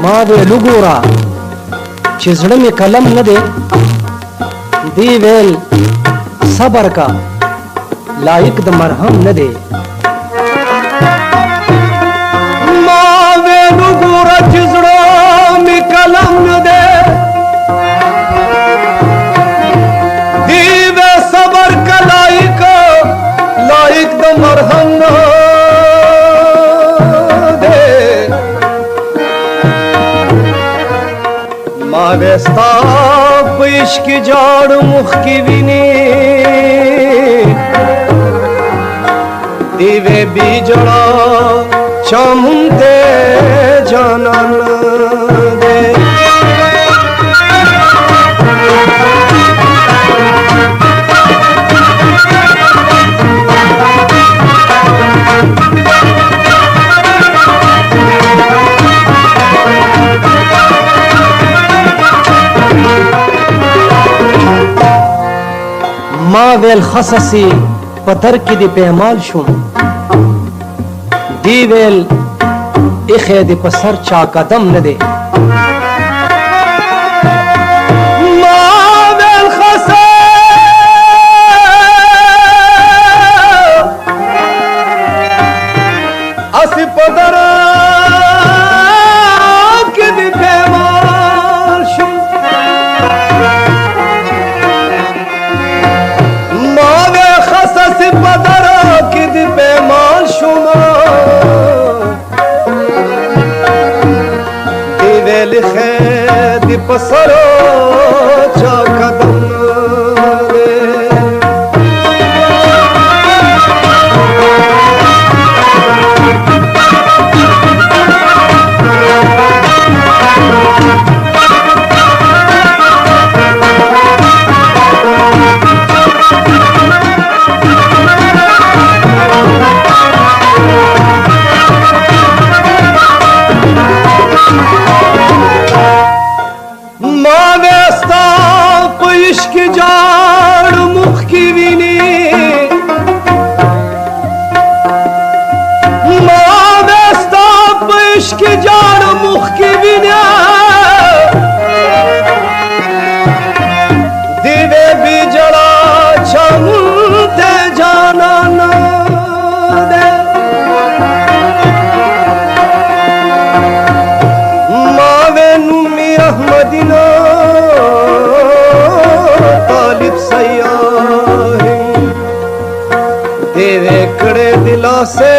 ما ویلو ګوره چې زړه مې قلم نه دی دی ویل صبر کا لایق د مرهم نه دی ما ویلو ګوره چې زړه مې قلم نه دی دی ویل صبر کا لایق د مرهم نه ما وستا پېښ کې جاړ مخ کې ویني دیوې بیجړه چمته جانان دے ما ویل خصصي پتر کې دی پیمال شوم دی ویل اخې دی په سر چا قدم نه دی ما ویل خصصي اسی پتر کې دی پیمال شوم پدر کې دی پیمال شوما دی ویل خې دی پسرو چا قدم की जाड़ मुख की विनी मावेस्ता पेश की जाड़ मुख की विनी दिवे बिजड़ा छमते जाना न दे मावे नुमी अहमदिना तेरे कड़े दिला से